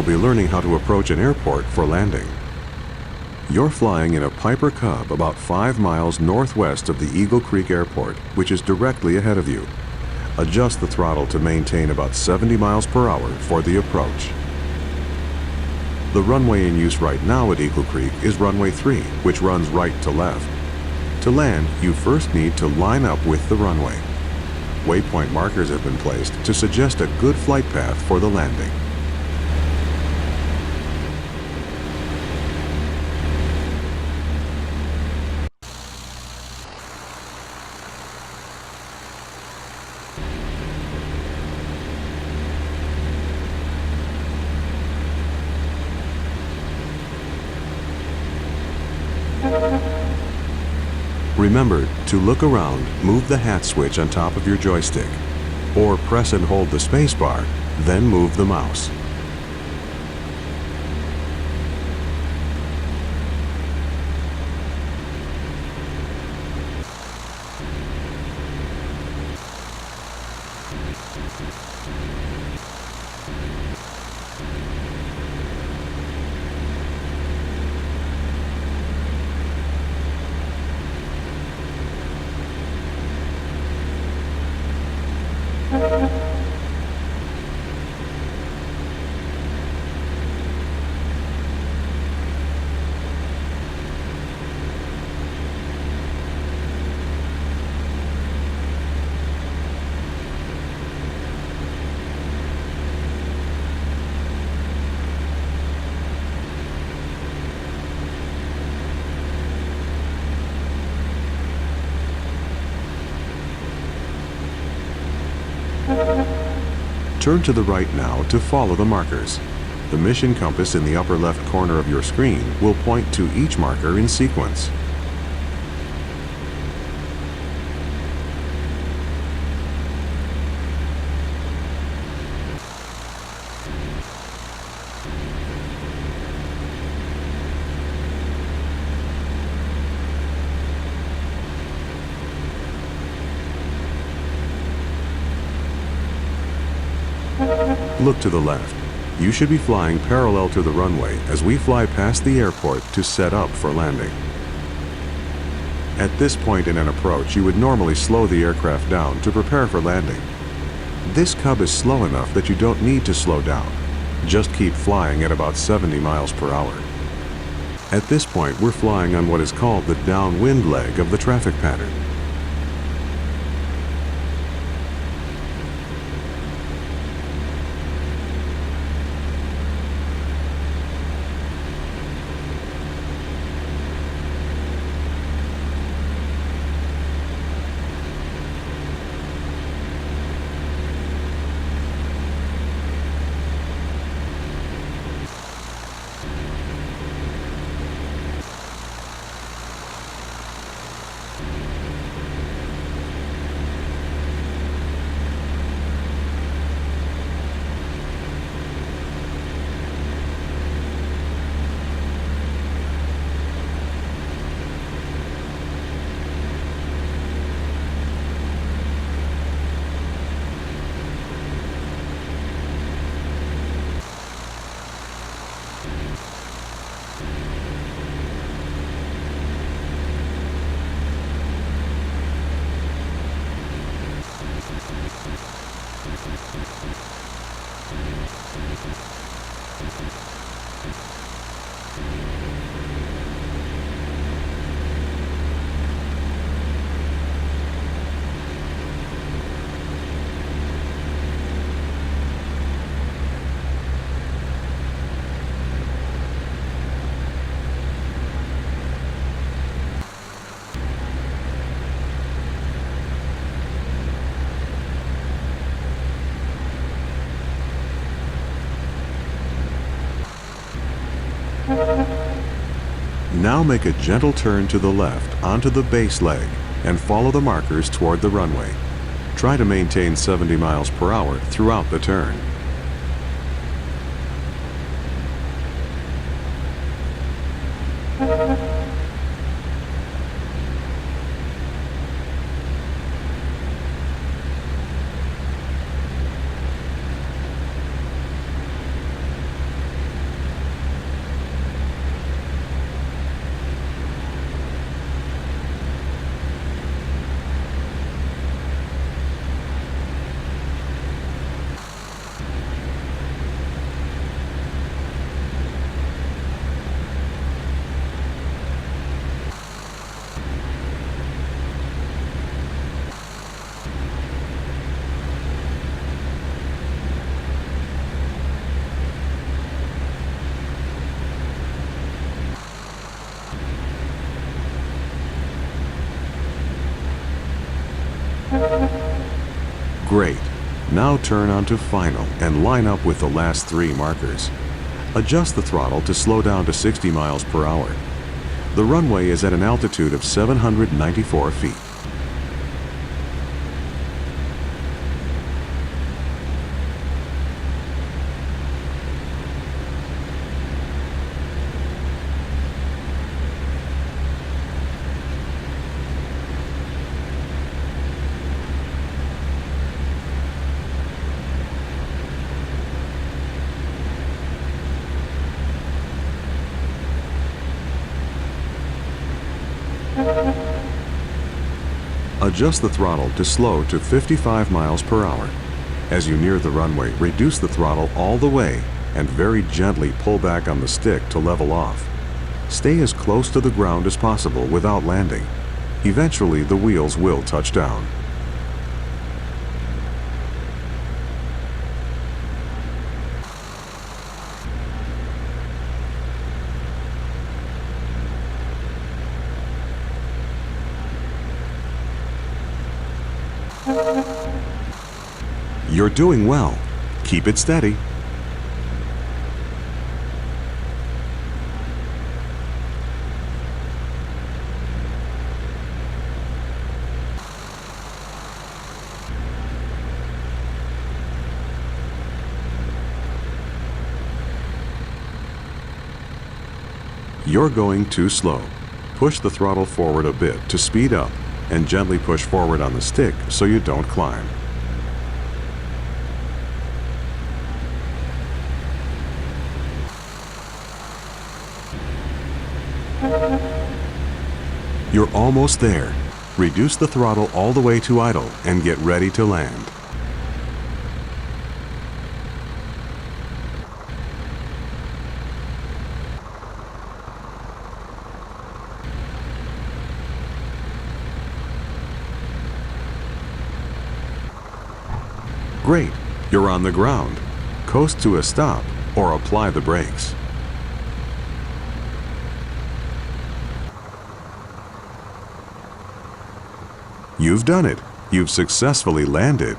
you'll be learning how to approach an airport for landing. You're flying in a Piper Cub about 5 miles northwest of the Eagle Creek Airport, which is directly ahead of you. Adjust the throttle to maintain about 70 miles per hour for the approach. The runway in use right now at Eagle Creek is runway 3, which runs right to left. To land, you first need to line up with the runway. Waypoint markers have been placed to suggest a good flight path for the landing. Remember to look around, move the hat switch on top of your joystick, or press and hold the spacebar, then move the mouse. Turn to the right now to follow the markers. The mission compass in the upper left corner of your screen will point to each marker in sequence. Look to the left. You should be flying parallel to the runway as we fly past the airport to set up for landing. At this point in an approach, you would normally slow the aircraft down to prepare for landing. This Cub is slow enough that you don't need to slow down. Just keep flying at about 70 miles per hour. At this point, we're flying on what is called the downwind leg of the traffic pattern. Now make a gentle turn to the left onto the base leg and follow the markers toward the runway. Try to maintain 70 miles per hour throughout the turn. Great. Now turn onto final and line up with the last 3 markers. Adjust the throttle to slow down to 60 miles per hour. The runway is at an altitude of 794 feet. Adjust the throttle to slow to 55 miles per hour. As you near the runway, reduce the throttle all the way and very gently pull back on the stick to level off. Stay as close to the ground as possible without landing. Eventually, the wheels will touch down. You're doing well. Keep it steady. You're going too slow. Push the throttle forward a bit to speed up and gently push forward on the stick so you don't climb. You're almost there. Reduce the throttle all the way to idle and get ready to land. Great, you're on the ground. Coast to a stop or apply the brakes. You've done it. You've successfully landed.